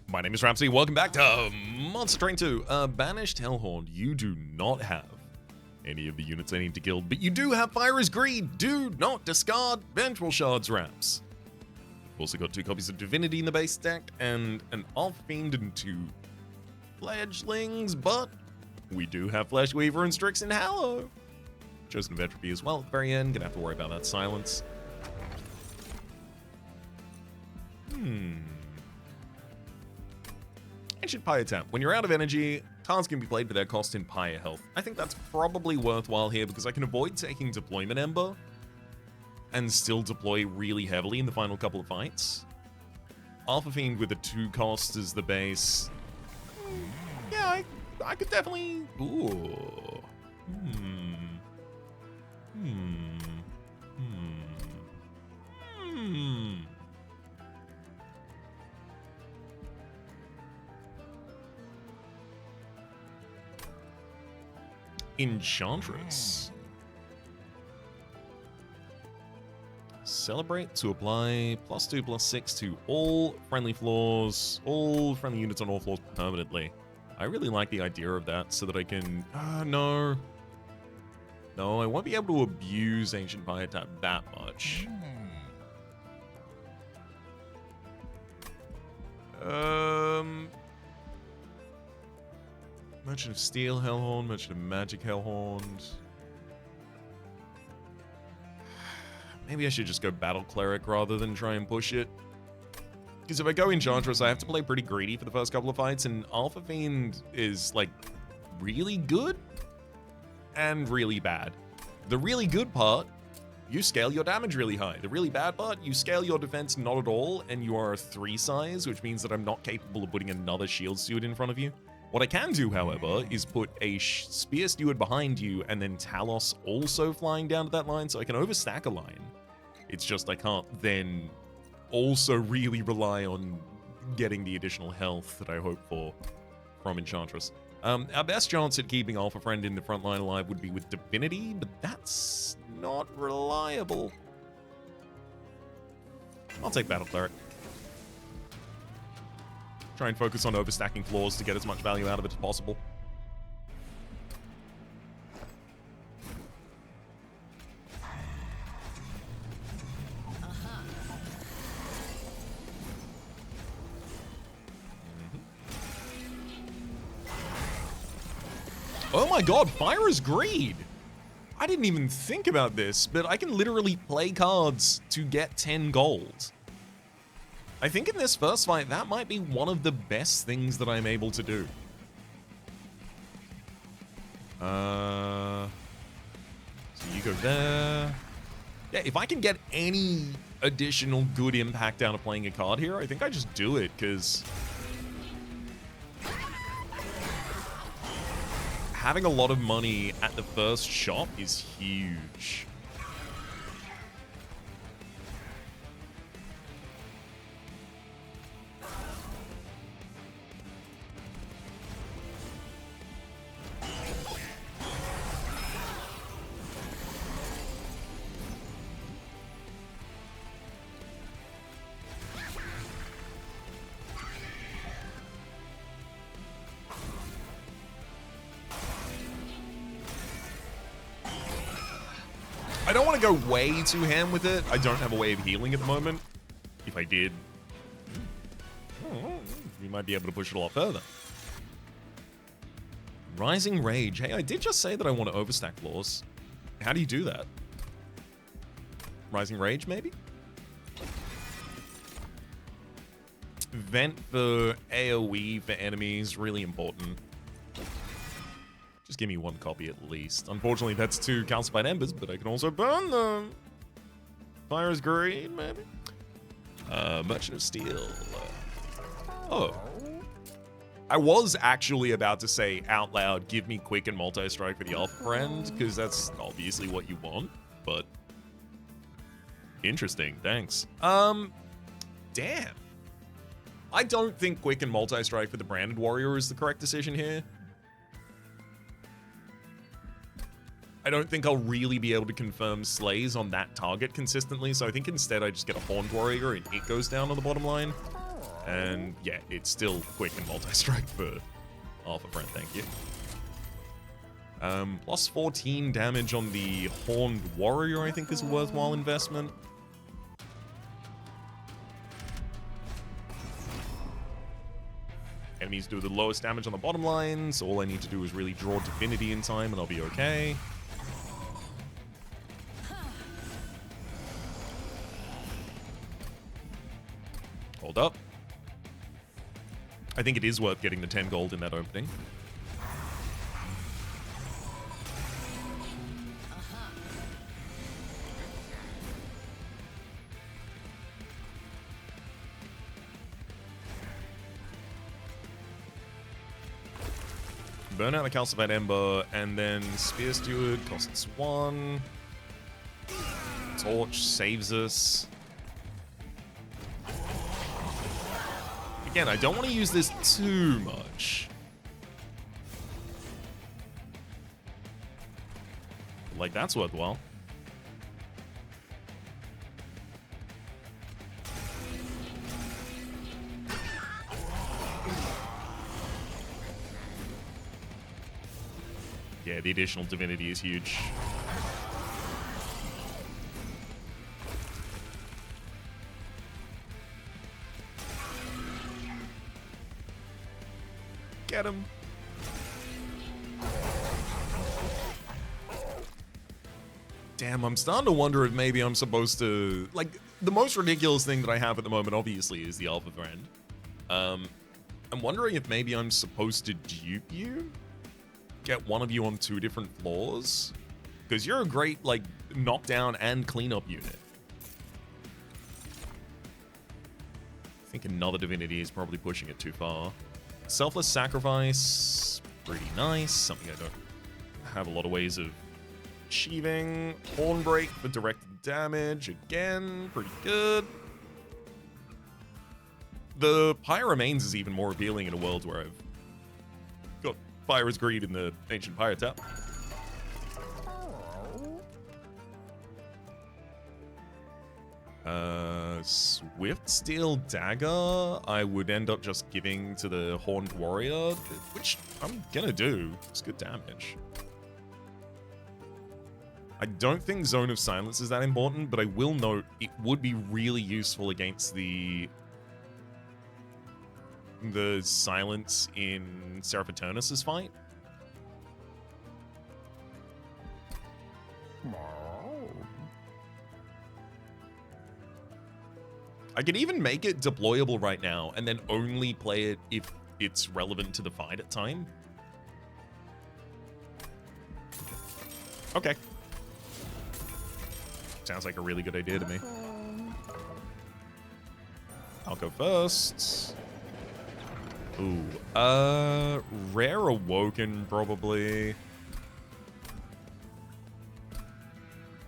My name is Rhapsody. Welcome back to Monster Train 2. Banished Hellhorn, you do not have any of the units I need to kill, but you do have Fire is Greed. Do not discard Vengeful Shards Raps. We've also got 2 copies of Divinity in the base deck and an Off-Fiend and 2 Fledglings, but we do have Flesh Weaver and Strixen Hallow. Chosen of Entropy as well at the very end. Gonna have to worry about that silence. Ancient Pyre Tap. When you're out of energy, cards can be played for their cost in Pyre health. I think that's probably worthwhile here because I can avoid taking Deployment Ember and still deploy really heavily in the final couple of fights. Alpha Fiend with a 2 cost as the base. Yeah, I could definitely... Ooh. Enchantress. Celebrate to apply +2/+6 to all friendly floors, all friendly units on all floors permanently. I really like the idea of that so that I can... no. No, I won't be able to abuse Ancient Pyre Tap that much. Merchant of Steel Hellhorn, Merchant of Magic Hellhorn. Maybe I should just go Battle Cleric rather than try and push it. Because if I go Enchantress, I have to play pretty greedy for the first couple of fights, and Alpha Fiend is, like, really good and really bad. The really good part, you scale your damage really high. The really bad part, you scale your defense not at all, and you are a 3 size, which means that I'm not capable of putting another shield steward in front of you. What I can do, however, is put a Spear Steward behind you and then Talos also flying down to that line, so I can overstack a line. It's just I can't then also really rely on getting the additional health that I hope for from Enchantress. Our best chance at keeping Alpha Friend in the front line alive would be with Divinity, but that's not reliable. I'll take Battle Cleric. Try and focus on overstacking floors to get as much value out of it as possible. Oh my god, Fire is Greed! I didn't even think about this, but I can literally play cards to get 10 gold. I think in this first fight, that might be one of the best things that I'm able to do. So you go there. Yeah, if I can get any additional good impact out of playing a card here, I think I just do it, because having a lot of money at the first shot is huge. I don't want to go way too ham with it. I don't have a way of healing at the moment. If I did, we might be able to push it a lot further. Rising Rage. Hey, I did just say that I want to overstack floors. How do you do that? Rising Rage, maybe? Vent for AoE for enemies, really important. Just give me 1 copy at least. Unfortunately, that's 2 calcified embers, but I can also burn them. Fire is Greed, maybe? Merchant of Steel. Oh. I was actually about to say out loud, give me Quick and Multi-Strike for the Alpha Friend, because that's obviously what you want, but interesting, thanks. Damn. I don't think Quick and Multi-Strike for the Branded Warrior is the correct decision here. I don't think I'll really be able to confirm slays on that target consistently, so I think instead I just get a Horned Warrior and it goes down on the bottom line. And yeah, it's still quick and multi-strike for Alpha Friend, thank you. Plus 14 damage on the Horned Warrior, I think, is a worthwhile investment. Enemies do the lowest damage on the bottom line, so all I need to do is really draw Divinity in time and I'll be okay. Hold up. I think it is worth getting the 10 gold in that opening. Burn out the Calcified Ember, and then Spear Steward costs 1. Torch saves us. Again, I don't want to use this too much. Like, that's worthwhile. Yeah, the additional divinity is huge. Get him. Damn, I'm starting to wonder if maybe I'm supposed to... Like, the most ridiculous thing that I have at the moment, obviously, is the Alpha Friend. I'm wondering if maybe I'm supposed to dupe you? Get one of you on 2 different floors? Because you're a great, like, knockdown and cleanup unit. I think another divinity is probably pushing it too far. Selfless Sacrifice, pretty nice. Something I don't have a lot of ways of achieving. Hornbreak for directed damage, again, pretty good. The Pyre Remains is even more appealing in a world where I've got Pyre's Greed in the Ancient Pyre tap. Swift Steel Dagger, I would end up just giving to the Horned Warrior, which I'm gonna do. It's good damage. I don't think Zone of Silence is that important, but I will note it would be really useful against the silence in Seraphitonis' fight. I can even make it deployable right now and then only play it if it's relevant to the fight at time. Okay. Sounds like a really good idea to me. I'll go first. Ooh, Rare Awoken, probably.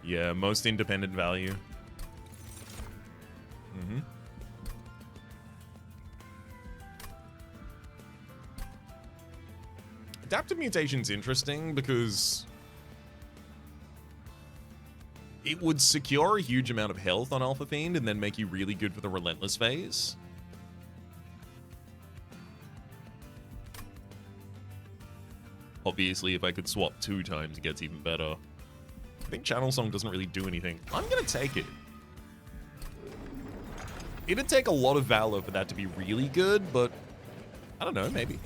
Yeah, most independent value. Mm-hmm. Adaptive Mutation's interesting because it would secure a huge amount of health on Alpha Fiend and then make you really good for the Relentless phase. Obviously, if I could swap 2 times, it gets even better. I think Channel Song doesn't really do anything. I'm gonna take it. It'd take a lot of Valor for that to be really good, but I don't know, maybe.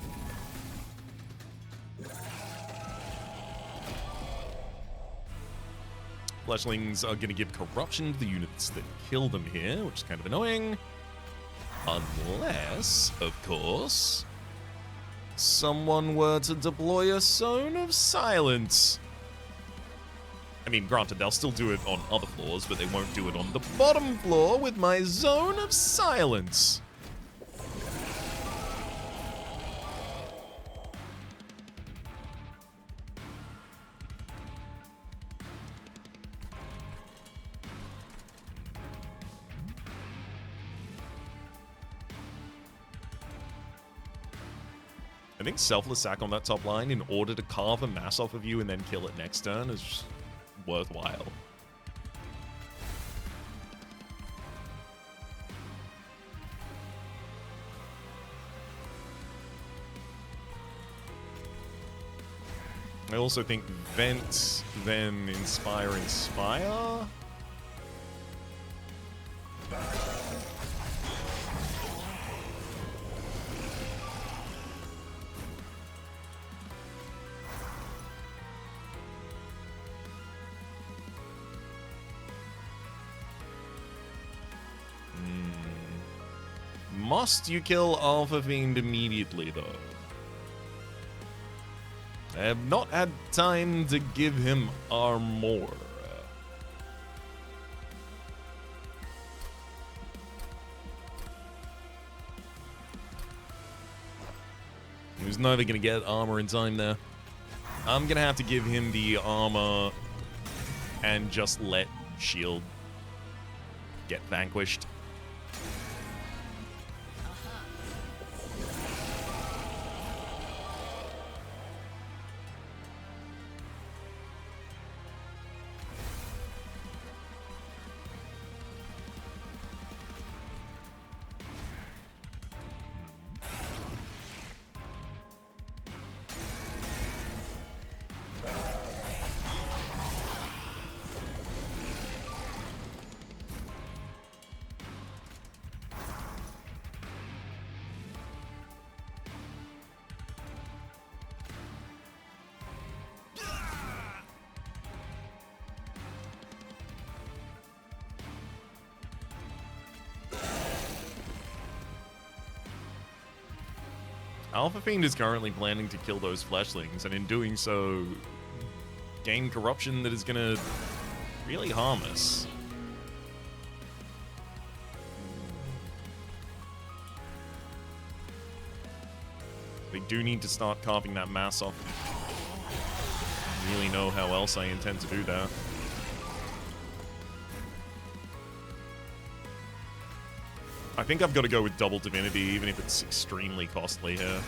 Fleshlings are going to give Corruption to the units that kill them here, which is kind of annoying. Unless, of course, someone were to deploy a Zone of Silence. I mean, granted, they'll still do it on other floors, but they won't do it on the bottom floor with my Zone of Silence. I think Selfless Sack on that top line in order to carve a mass off of you and then kill it next turn is just worthwhile. I also think Vent, then Inspire, Inspire? Must you kill Alpha Fiend immediately, though? I have not had time to give him armor. He was never going to get armor in time there. I'm going to have to give him the armor and just let Shield get vanquished. Alpha Fiend is currently planning to kill those fleshlings, and in doing so, gain corruption that is gonna really harm us. They do need to start carving that mass off. I don't really know how else I intend to do that. I think I've got to go with double divinity, even if it's extremely costly here.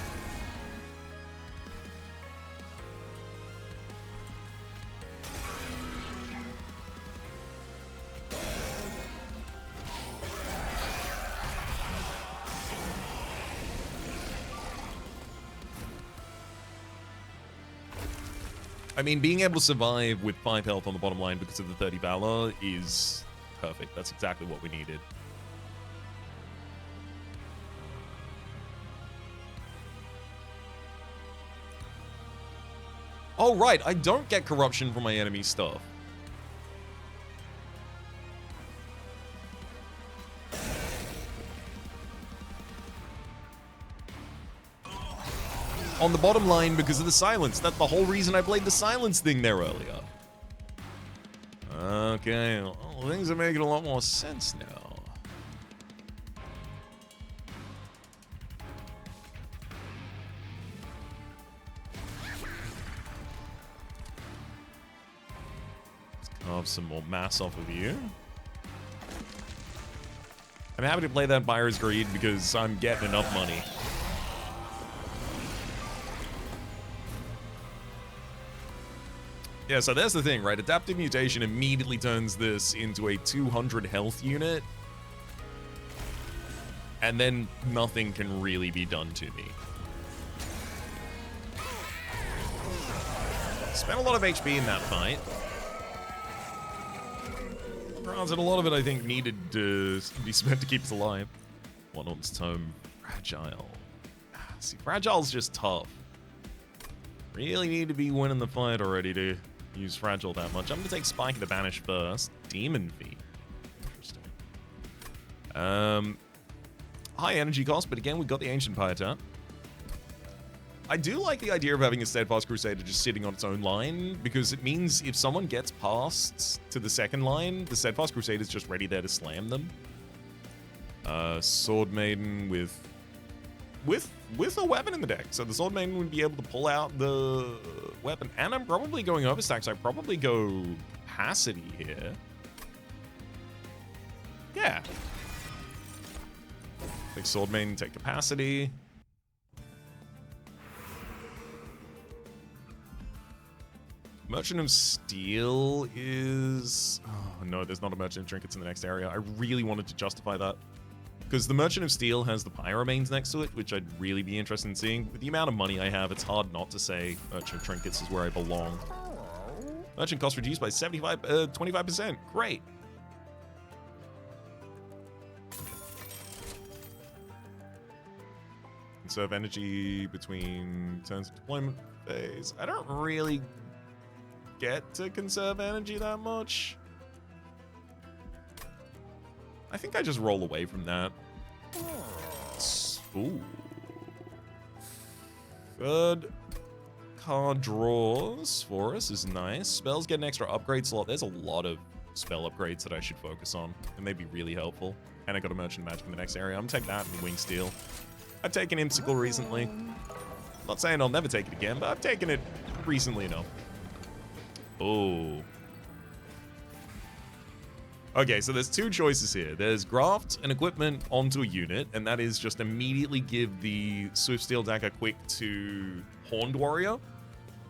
I mean, being able to survive with 5 health on the bottom line because of the 30 Valor is perfect. That's exactly what we needed. Oh, right, I don't get corruption from my enemy stuff. On the bottom line because of the silence. That's the whole reason I played the silence thing there earlier. Okay, well, things are making a lot more sense now. Carve some more mass off of you. I'm happy to play that Buyer's Greed because I'm getting enough money. Yeah, so that's the thing, right? Adaptive Mutation immediately turns this into a 200 health unit. And then nothing can really be done to me. Spent a lot of HP in that fight. Granted, a lot of it, I think, needed to be spent to keep us alive. One Arm's Tome. Fragile. See, Fragile's just tough. Really need to be winning the fight already to use Fragile that much. I'm going to take Spike to Banish first. Demon Feet. Interesting. High energy cost, but again, we've got the Ancient Pietà. I do like the idea of having a Steadfast Crusader just sitting on its own line, because it means if someone gets past to the second line, the Steadfast Crusader is just ready there to slam them. Sword Maiden with a weapon in the deck. So the Sword Maiden would be able to pull out the weapon. And I'm probably going overstack, so I probably go Capacity here. Yeah. Take Sword Maiden, take Capacity. Merchant of Steel is... Oh, no, there's not a Merchant of Trinkets in the next area. I really wanted to justify that. Because the Merchant of Steel has the Pyromanes next to it, which I'd really be interested in seeing. With the amount of money I have, it's hard not to say Merchant of Trinkets is where I belong. Merchant cost reduced by 25%. Great. Conserve energy between turns of deployment phase. I don't really get to conserve energy that much. I think I just roll away from that. Ooh. Third card draws for us is nice. Spells get an extra upgrade slot. There's a lot of spell upgrades that I should focus on. It may be really helpful. And I got a Merchant of Magic in the next area. I'm gonna take that and Wing Steel. I've taken Imsicle recently. Not saying I'll never take it again, but I've taken it recently enough. Oh. Okay, so there's two choices here. There's graft an equipment onto a unit, and that is just immediately give the Swift Steel Dagger quick to Horned Warrior.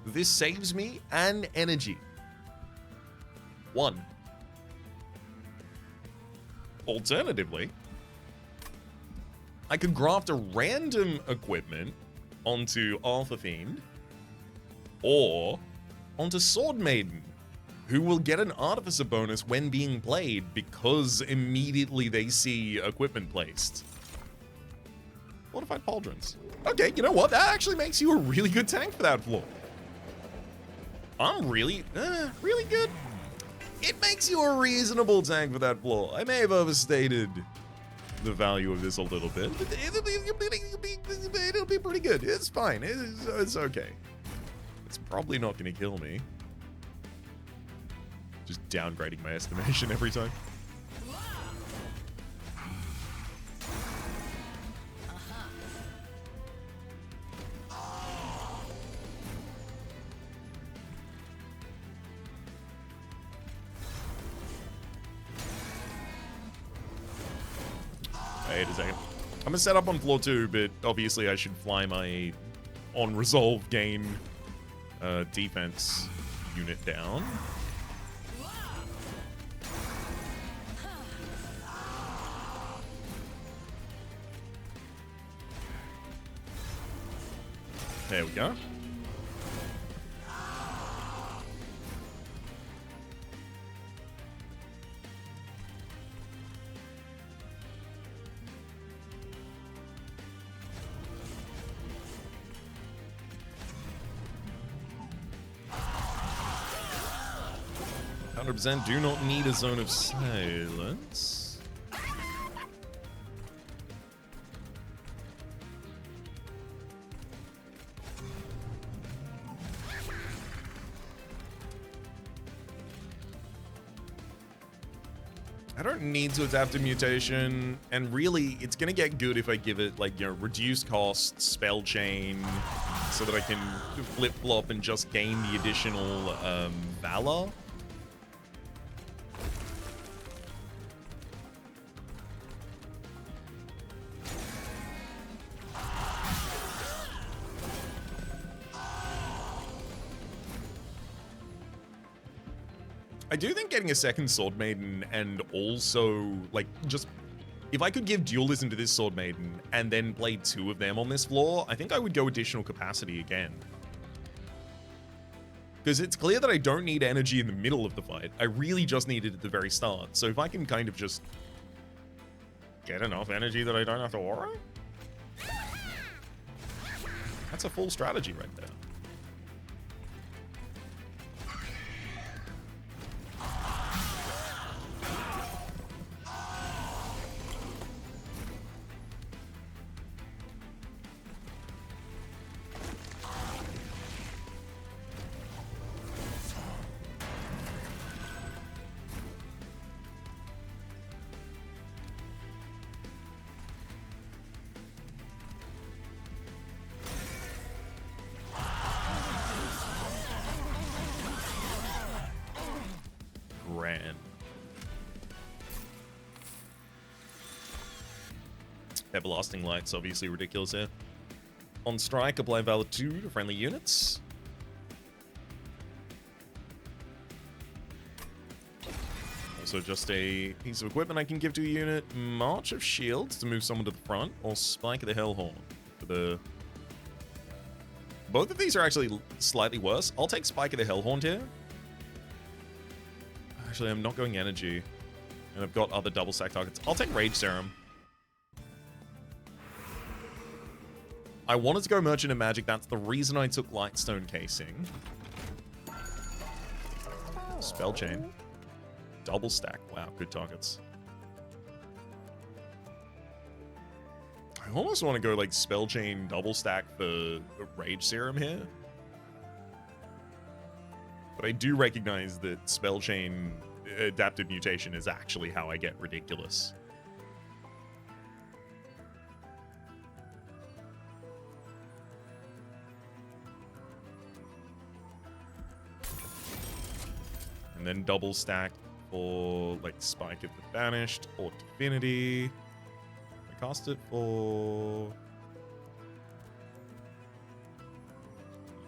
This saves me an energy. 1. Alternatively, I could graft a random equipment onto Alpha Fiend or onto Sword Maiden, who will get an Artificer bonus when being played because immediately they see equipment placed. Fortified Pauldrons. Okay, you know what? That actually makes you a really good tank for that floor. I'm really good. It makes you a reasonable tank for that floor. I may have overstated the value of this a little bit, but it'll be pretty good. It's fine. It's okay. It's probably not going to kill me. Just downgrading my estimation every time. Wait a second. I'm gonna set up on floor 2, but obviously I should fly my on resolve gain defense unit down. There we go. %. Do not need a Zone of Silence. I don't need to adapt to mutation, and really, it's gonna get good if I give it, like, you know, reduced cost, spell chain, so that I can flip-flop and just gain the additional Valor. I do think getting a second Sword Maiden and also, like, just... If I could give dualism to this Sword Maiden and then play 2 of them on this floor, I think I would go additional capacity again. Because it's clear that I don't need energy in the middle of the fight. I really just need it at the very start. So if I can kind of just get enough energy that I don't have to worry, that's a full strategy right there. Everlasting Light's obviously ridiculous here. On strike, apply Valor 2 to friendly units. So just a piece of equipment I can give to a unit. March of Shields to move someone to the front, or Spike of the Hellhorn for the... Both of these are actually slightly worse. I'll take Spike of the Hellhorn here. Actually, I'm not going energy. And I've got other double stack targets. I'll take Rage Serum. I wanted to go Merchant of Magic. That's the reason I took Lightstone Casing. Spell Chain. Double stack. Wow, good targets. I almost want to go like Spell Chain double stack for the Rage Serum here. But I do recognize that Spell Chain Adaptive Mutation is actually how I get ridiculous. And then double stack for like Spike of the Banished or Divinity. I cast it for...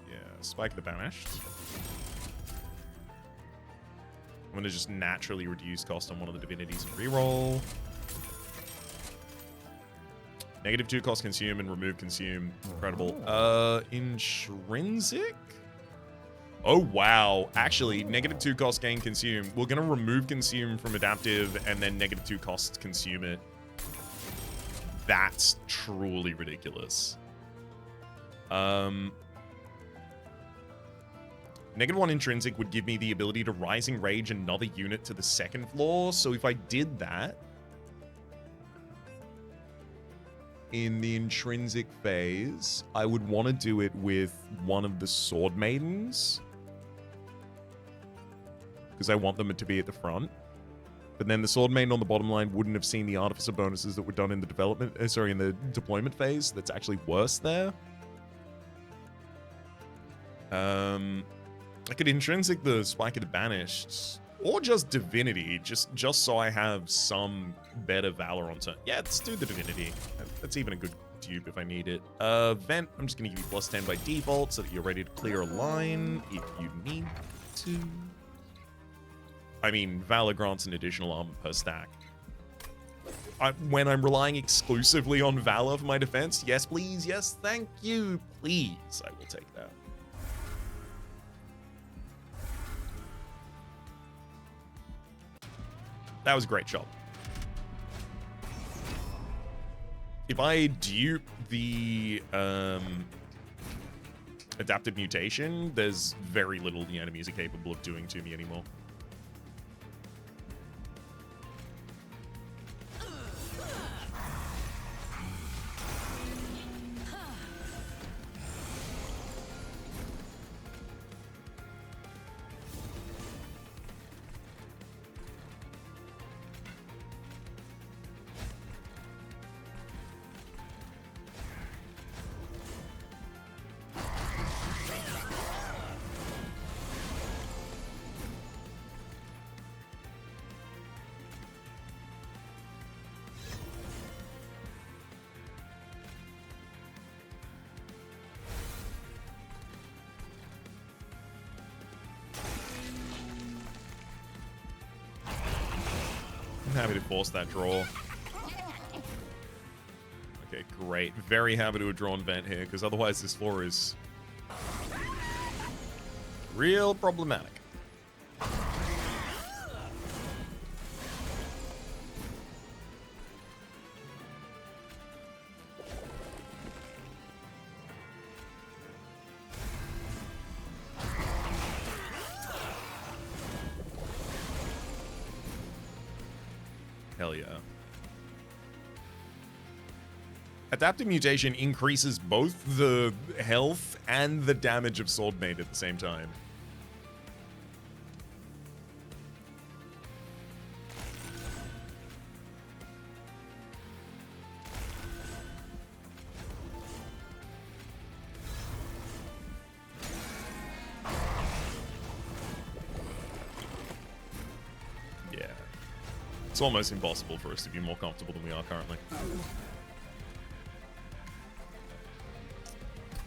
Yeah, Spike of the Banished. I'm going to just naturally reduce cost on one of the divinities and reroll. -2 cost consume and remove consume. Incredible. Intrinsic? Oh, wow. Actually, -2 cost gain consume. We're going to remove consume from adaptive and then -2 cost consume it. That's truly ridiculous. -1 intrinsic would give me the ability to Rising Rage another unit to the second floor. So if I did that in the intrinsic phase, I would want to do it with one of the Sword Maidens, because I want them to be at the front. But then the Sword Maiden on the bottom line wouldn't have seen the Artificer bonuses that were done in the development, in the deployment phase. That's actually worse there. I could intrinsic the Spike of the Banished, or just Divinity, just so I have some better Valor on turn. Yeah, let's do the Divinity. That's even a good dupe if I need it. Vent, I'm just going to give you +10 by default so that you're ready to clear a line if you need to. I mean, Valor grants an additional armor per stack. When I'm relying exclusively on Valor for my defense, yes, please, yes, thank you, please, I will take that. That was a great shot. If I dupe the Adaptive Mutation, there's very little the enemies are capable of doing to me anymore. Happy to force that draw. Okay, great. Very happy to have drawn Vent here, because otherwise this floor is real problematic. Hell yeah. Adaptive Mutation increases both the health and the damage of Sword Maid at the same time. It's almost impossible for us to be more comfortable than we are currently.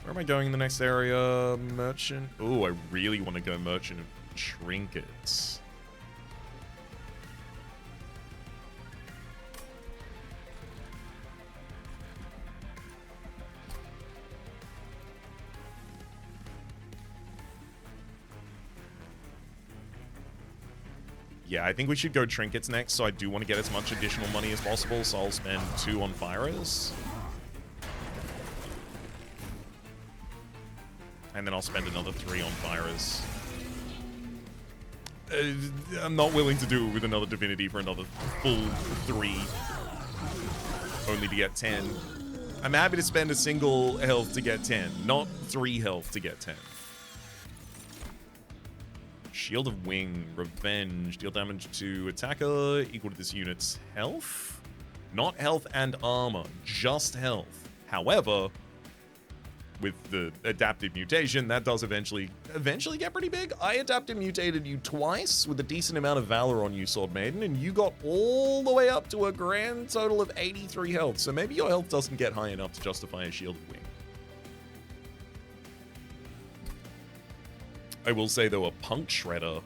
Where am I going in the next area? Merchant. Oh, I really want to go Merchant of Trinkets. Yeah, I think we should go trinkets next, so I do want to get as much additional money as possible, so I'll spend 2 on Fires. And then I'll spend another 3 on Fires. I'm not willing to do it with another Divinity for another full 3. Only to get 10. I'm happy to spend a single health to get 10, not 3 health to get 10. Shield of Wing, Revenge, deal damage to attacker equal to this unit's health. Not health and armor, just health. However, with the adaptive mutation, that does eventually get pretty big. I adaptive mutated you twice with a decent amount of Valor on you, Sword Maiden, and you got all the way up to a grand total of 83 health. So maybe your health doesn't get high enough to justify a Shield of Wing. I will say, though, a Punk Shredder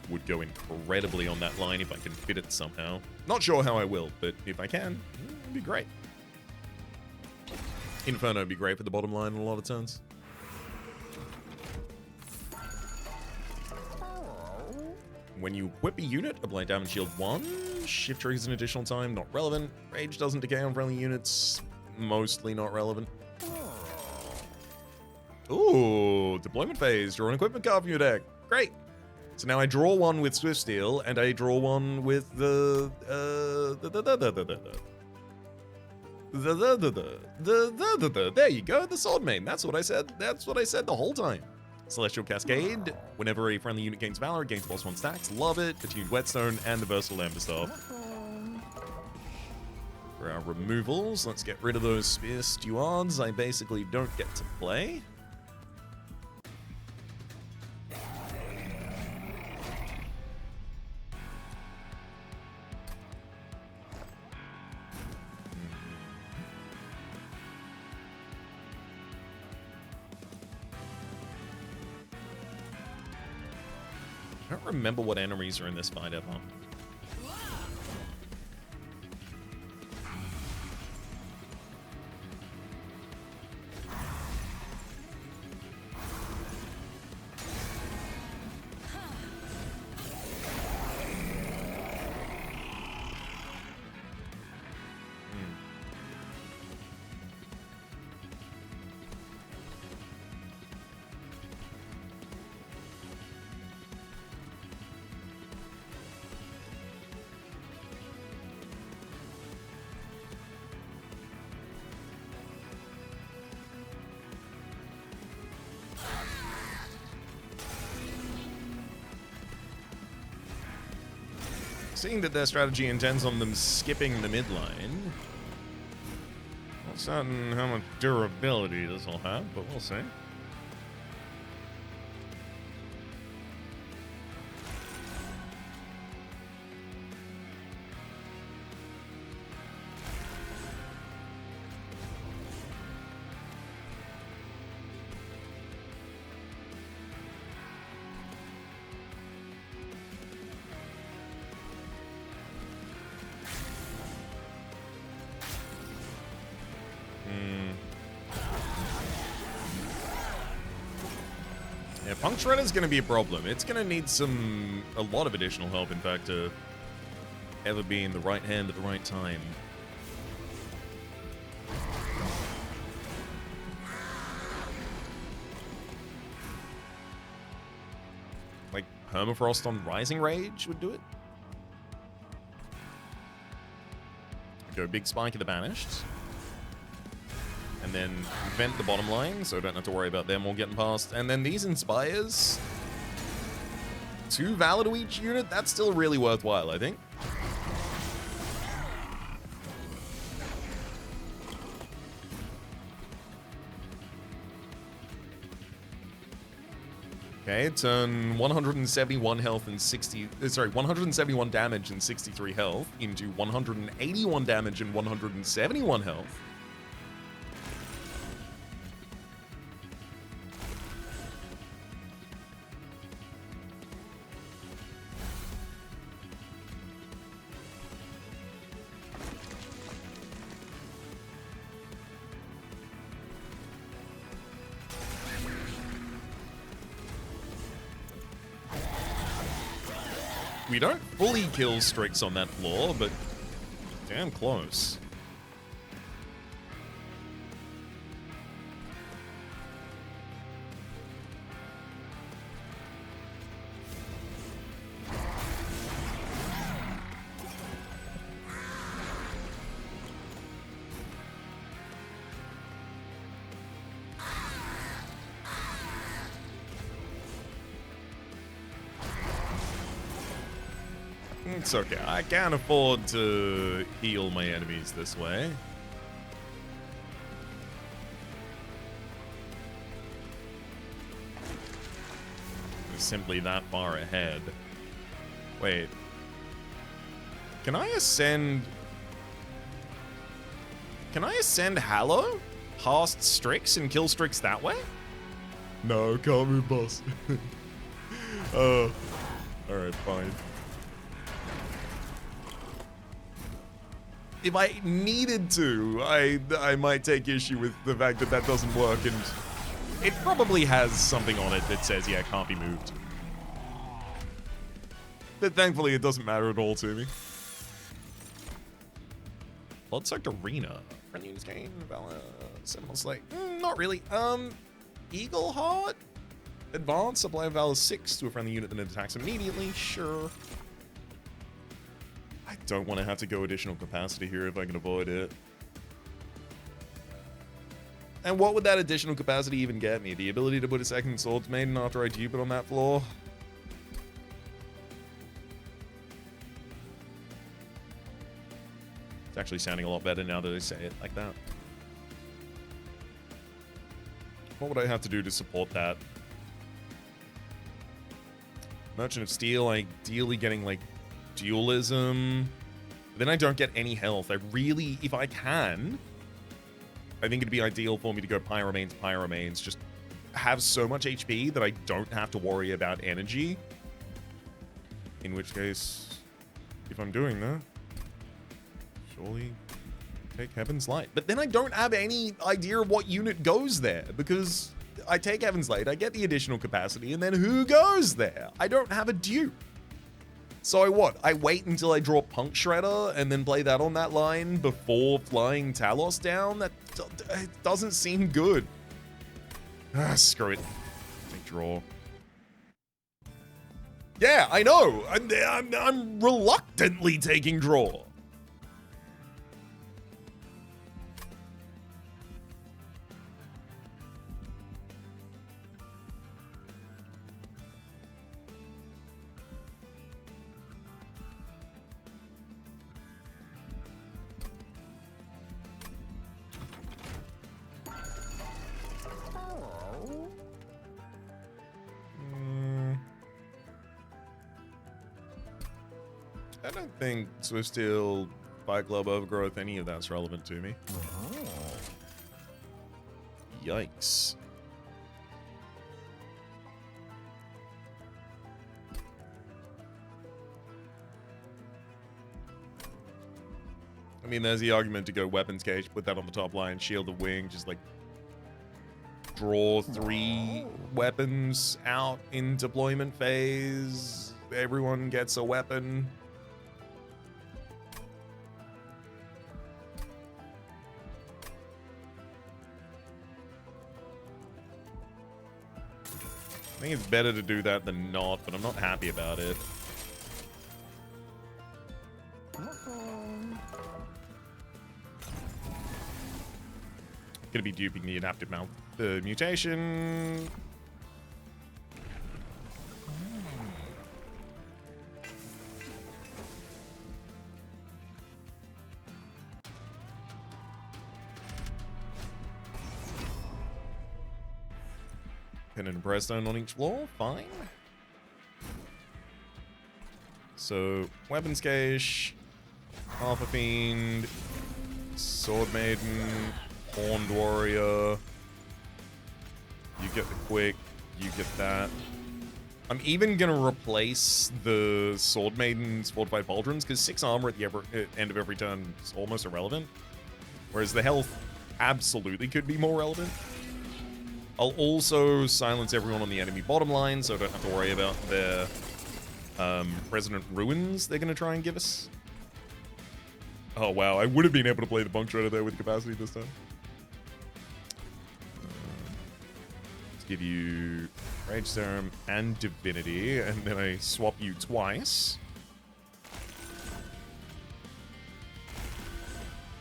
would go incredibly on that line if I can fit it somehow. Not sure how I will, but if I can, it'd be great. Inferno would be great for the bottom line in a lot of turns. When you equip a unit, apply damage shield 1. Shift triggers an additional time, not relevant. Rage doesn't decay on friendly units, mostly not relevant. Ooh, deployment phase. Draw an equipment card from your deck. Great. So now I draw one with Swift Steel, and I draw one with the there you go, the Sword Main. That's what I said. That's what I said the whole time. Celestial Cascade. Whenever a friendly unit gains Valor, it gains +1 stacks. Love it. Attuned Whetstone and the Versatile Amberstaff. For our removals, let's get rid of those Spear Stewards I basically don't get to play. I don't remember what enemies are in this fight ever. Seeing that their strategy intends on them skipping the midline, not certain how much durability this will have, but we'll see. Yeah, Punk Shredder's going to be a problem. It's going to need a lot of additional help, in fact, to ever be in the right hand at the right time. Like, Permafrost on Rising Rage would do it. Go big Spike of the Banished. And then vent the bottom line, so don't have to worry about them all getting past. And then these Inspires. 2 Valor to each unit, that's still really worthwhile, I think. Okay, turn 171 health and 171 damage and 63 health into 181 damage and 171 health. We don't fully kill Strix on that floor, but damn close. It's okay. I can't afford to heal my enemies this way. It's simply that far ahead. Wait. Can I ascend... Can I ascend Hallow past Strix and kill Strix that way? No, can't move, boss. Alright, fine. If I needed to, I might take issue with the fact that that doesn't work, and it probably has something on it that says, yeah, it can't be moved. But thankfully, it doesn't matter at all to me. Bloodsoaked Arena. Friendly units gain Valor. Seminole Slate. Not really. Eagle Heart? Advance. Apply a Valor 6 to a friendly unit that attacks immediately. Sure. I don't want to have to go additional capacity here if I can avoid it. And what would that additional capacity even get me? The ability to put a second Swords Maiden after I dupe it on that floor? It's actually sounding a lot better now that I say it like that. What would I have to do to support that? Merchant of Steel, ideally getting like dualism. But then I don't get any health. I really, if I can, I think it'd be ideal for me to go Pyromanes. Just have so much HP that I don't have to worry about energy. In which case, if I'm doing that, surely take Heaven's Light. But then I don't have any idea of what unit goes there, because I take Heaven's Light, I get the additional capacity, and then who goes there? I don't have a dupe. So I wait until I draw Punk Shredder and then play that on that line before flying Talos down? That doesn't seem good. Screw it. Take draw. Yeah, I know. I'm reluctantly taking draw. I don't think Swift Steel, Fight Club, Overgrowth, any of that's relevant to me. Yikes. I mean, there's the argument to go Weapons Cage, put that on the top line, Shield of Wing, just like draw 3 weapons out in deployment phase. Everyone gets a weapon. I think it's better to do that than not, but I'm not happy about it. Gonna be duping the adaptive mount mutation. Pin and Breastone on each floor, fine. So, Weapons Cache, Alpha Fiend, Sword Maiden, Horned Warrior. You get the quick, you get that. I'm even gonna replace the Sword Maiden's Fortified Pauldrons, because 6 armor at the end of every turn is almost irrelevant. Whereas the health absolutely could be more relevant. I'll also silence everyone on the enemy bottom line, so I don't have to worry about their Resonant Ruins they're going to try and give us. Oh, wow. I would have been able to play the Bunk Shredder there with capacity this time. Let's give you Rage Serum and Divinity, and then I swap you twice.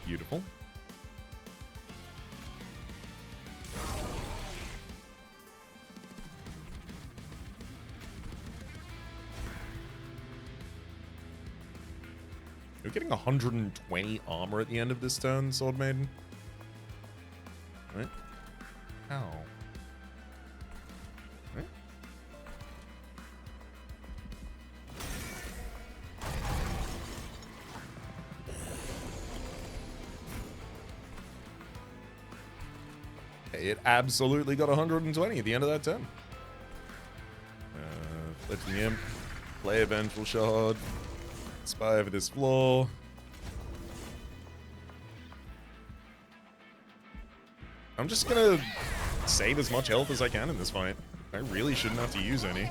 Beautiful. You're getting 120 armor at the end of this turn, Sword Maiden. Right? How? Right? It absolutely got 120 at the end of that turn. Fletching Imp, play a Vengeful Shard, spy over this floor. I'm just gonna save as much health as I can in this fight. I really shouldn't have to use any.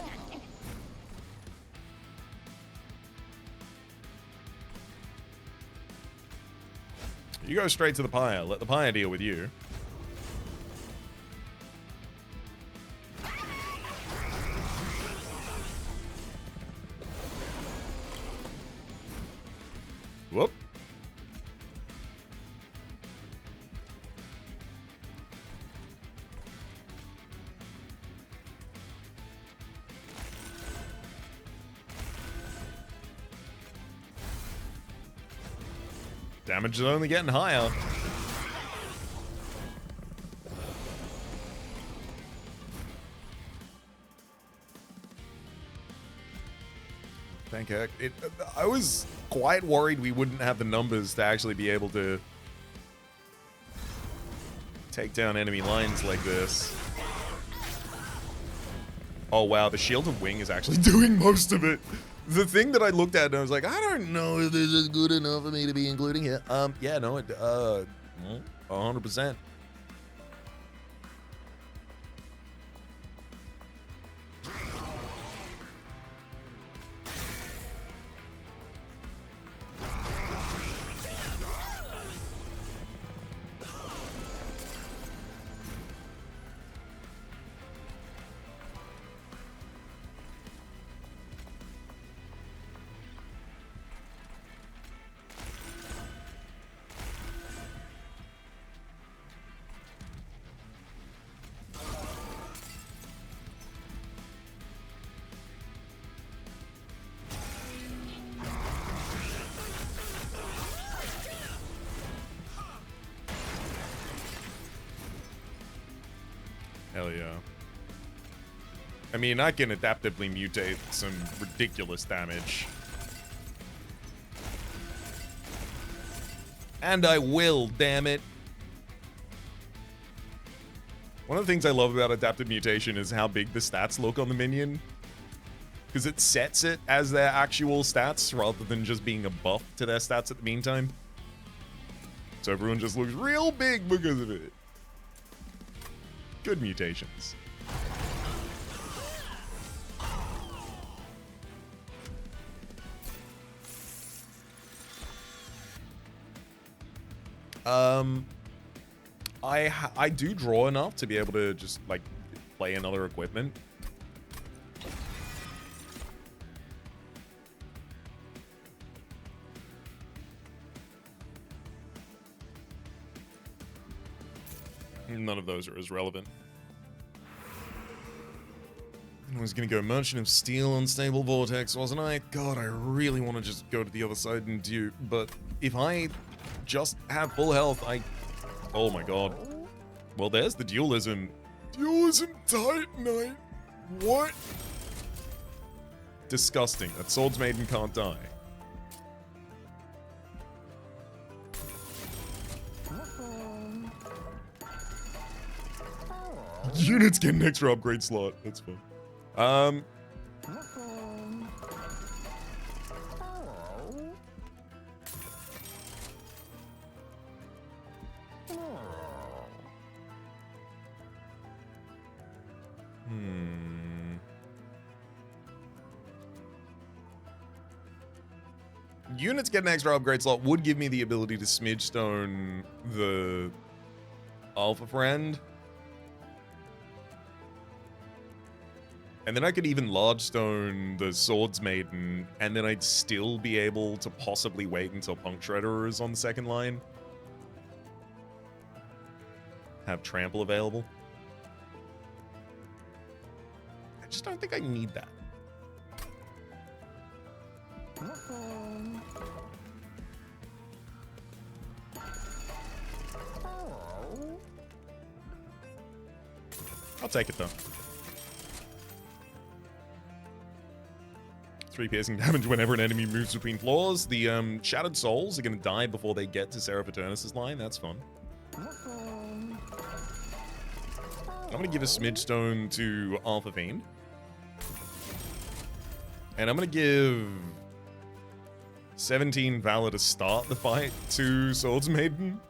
You go straight to the pyre. Let the pyre deal with you. Whoop. Damage is only getting higher. Thank heck. I was quite worried we wouldn't have the numbers to actually be able to take down enemy lines like this. Oh wow, the Shield of Wing is actually doing most of it. The thing that I looked at and I was like, I don't know if this is good enough for me to be including it. Yeah, no, 100%. Hell yeah. I mean, I can adaptively mutate some ridiculous damage. And I will, damn it. One of the things I love about adaptive mutation is how big the stats look on the minion. Because it sets it as their actual stats rather than just being a buff to their stats at the meantime. So everyone just looks real big because of it. Good mutations. I do draw enough to be able to just like play another equipment. None of those are as relevant. I was gonna go Merchant of Steel, Unstable Vortex, wasn't I? God, I really want to just go to the other side and do, but if I just have full health, oh my god. Well, there's the dualism. Dualism Titanite. What? Disgusting. That Swords Maiden can't die. Units get an extra upgrade slot. That's fun. units get an extra upgrade slot would give me the ability to smidge stone the Alpha Friend. And then I could even large stone the Swords Maiden, and then I'd still be able to possibly wait until Punk Shredder is on the second line. Have Trample available. I just don't think I need that. I'll take it though. 3 piercing damage whenever an enemy moves between floors. The Shattered Souls are going to die before they get to Seraph Eternus' line. That's fun. I'm going to give a Smidge Stone to Alpha Fiend. And I'm going to give 17 Valor to start the fight to Swords Maiden.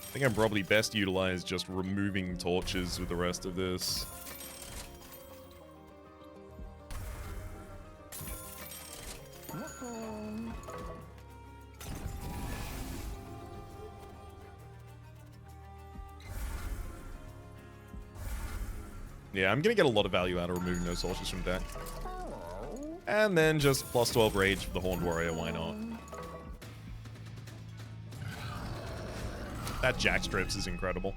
I think I'm probably best utilized just removing torches with the rest of this. Yeah, I'm gonna get a lot of value out of removing those torches from deck. And then just plus 12 rage for the Horned Warrior, why not? That Jack Strips is incredible.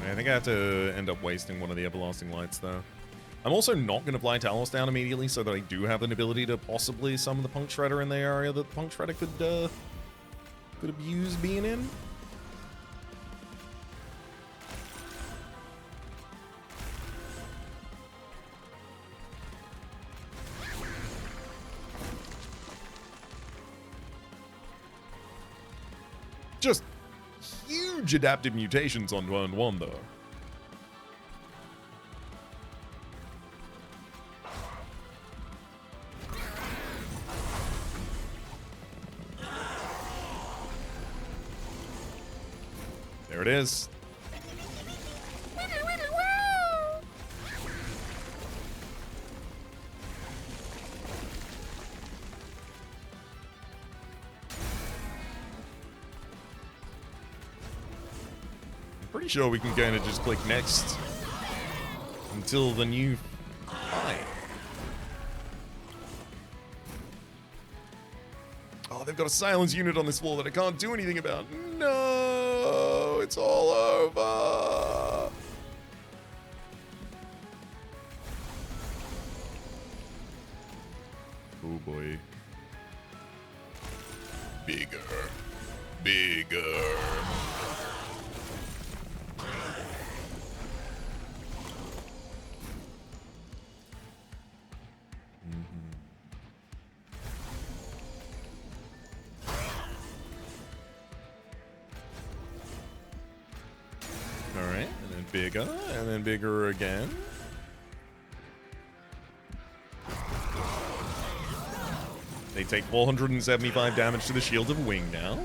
I think I have to end up wasting one of the Everlasting Lights, though. I'm also not going to fly Talos down immediately so that I do have an ability to possibly summon the Punk Shredder in the area that the Punk Shredder could abuse being in. Just huge adaptive mutations on turn 1, though. There it is. Pretty sure we can kind of just click next until the new fight. Oh, they've got a silence unit on this floor that I can't do anything about. No, it's all over. Oh boy. Bigger. Bigger. Alright, and then bigger, and then bigger again. They take 475 damage to the Shield of Wing now.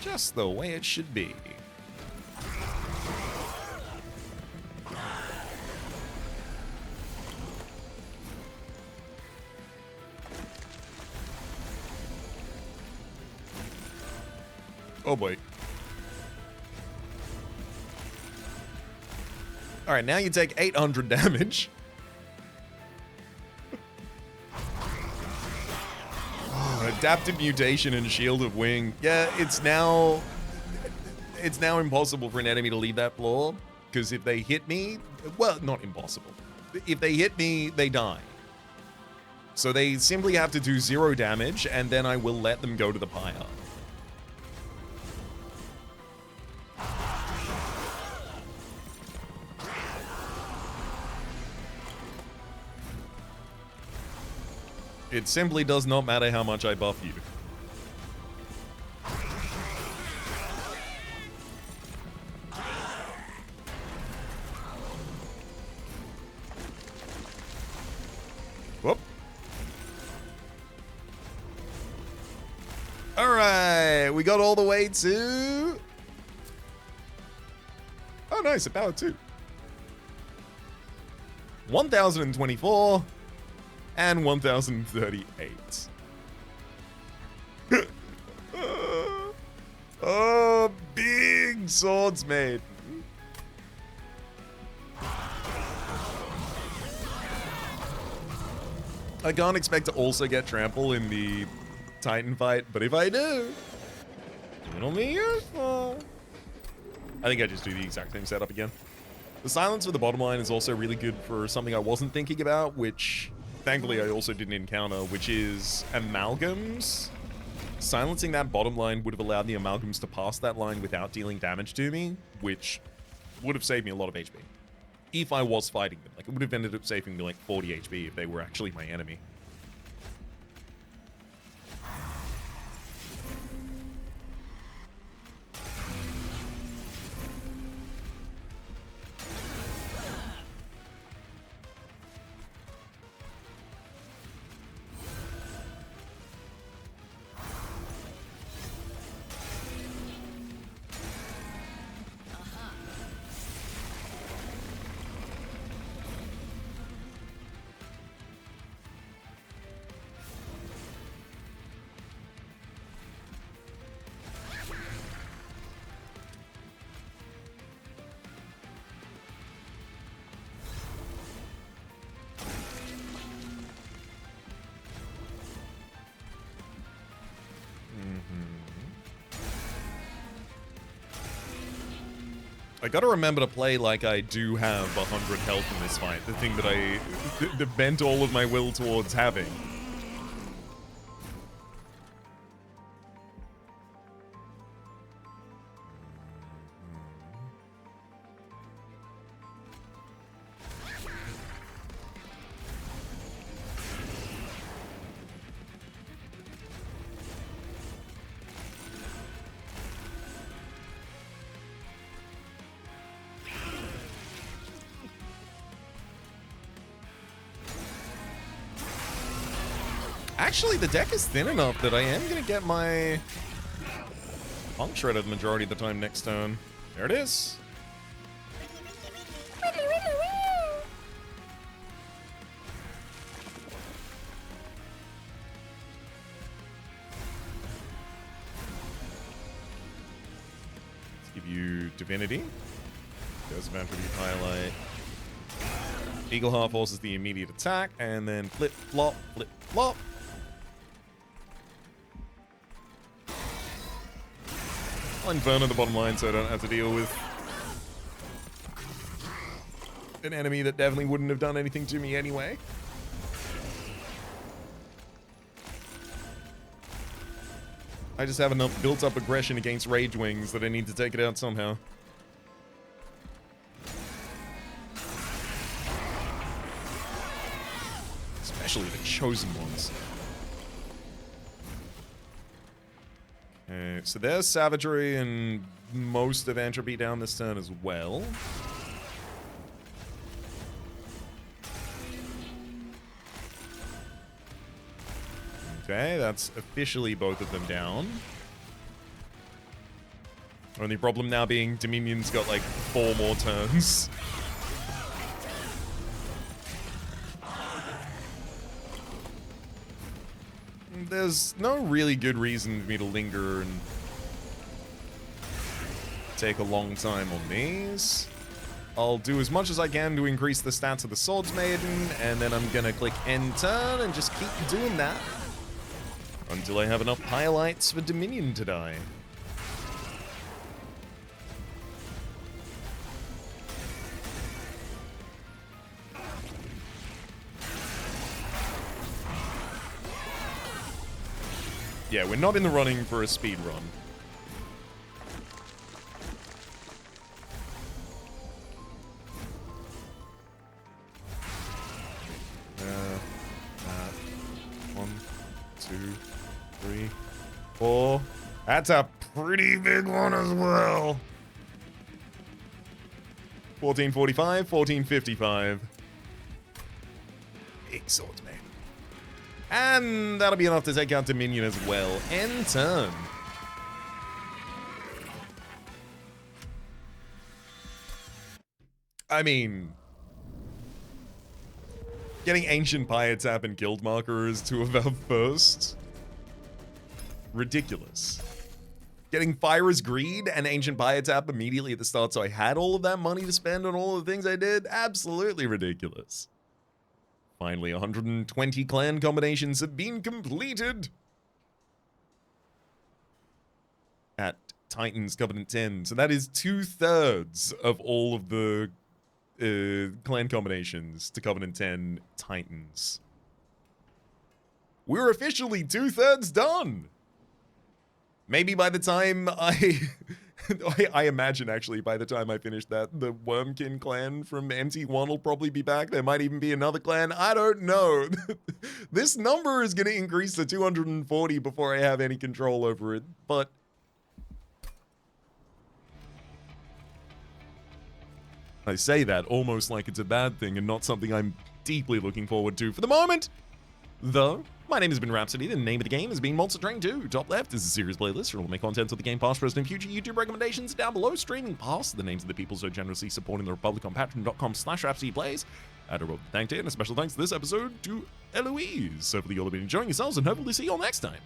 Just the way it should be. Oh boy. Alright, now you take 800 damage. Adaptive mutation and shield of wing. Yeah, it's now impossible for an enemy to leave that floor, because if they hit me, well, not impossible. If they hit me, they die. So they simply have to do 0 damage, and then I will let them go to the pyre. It simply does not matter how much I buff you. Whoop. Alright, we got all the way to... Oh nice, a power 2. 1024 and 1038. Oh, big swords made. I can't expect to also get trample in the Titan fight, but if I do, it'll be useful. I think I just do the exact same setup again. The silence for the bottom line is also really good for something I wasn't thinking about, which thankfully I also didn't encounter, which is amalgams. Silencing that bottom line would have allowed the amalgams to pass that line without dealing damage to me, which would have saved me a lot of HP. If I was fighting them. Like, it would have ended up saving me like 40 HP if they were actually my enemy. I gotta remember to play like I do have 100 health in this fight. The thing that I bent all of my will towards having. Actually, the deck is thin enough that I am going to get my Punk Shredded the majority of the time next turn. There it is. Let's give you Divinity. Goes Advantage Highlight. Eagle Heart forces the immediate attack, and then flip, flop, flip, flop. I'll Inferno the bottom line so I don't have to deal with an enemy that definitely wouldn't have done anything to me anyway. I just have enough built-up aggression against Rage Wings that I need to take it out somehow. Especially the chosen ones. Okay, so there's Savagery and most of Entropy down this turn as well. Okay, that's officially both of them down. Only problem now being Dominion's got like 4 more turns. There's no really good reason for me to linger and take a long time on these. I'll do as much as I can to increase the stats of the Swords Maiden, and then I'm gonna click end turn and just keep doing that. Until I have enough Pylites for Dominion to die. Yeah, we're not in the running for a speed run. One, two, three, four. That's a pretty big one as well. 1445, 1455. Big swords, man. And that'll be enough to take out Dominion as well. End turn. I mean, getting Ancient Pyetap and Guildmarker as two of our first. Ridiculous. Getting Fire's Greed and Ancient Pyetap immediately at the start, so I had all of that money to spend on all of the things I did. Absolutely ridiculous. Finally, 120 clan combinations have been completed at Titans Covenant 10. So that is 2/3 of all of the clan combinations to Covenant 10 Titans. We're officially 2/3 done. Maybe by the time I imagine actually by the time I finish that, the Wormkin clan from MT1 will probably be back. There might even be another clan. I don't know. This number is going to increase to 240 before I have any control over it, but I say that almost like it's a bad thing and not something I'm deeply looking forward to for the moment. Though, my name has been Rhapsody, the name of the game has been Monster Train 2. Top left is a series playlist for all my content of the game past, present, and future. YouTube recommendations down below, streaming past the names of the people so generously supporting the Republic on patreon.com/RhapsodyPlays. I'd a thank you and a special thanks to this episode to Eloise. Hopefully you all have been enjoying yourselves and hopefully see you all next time.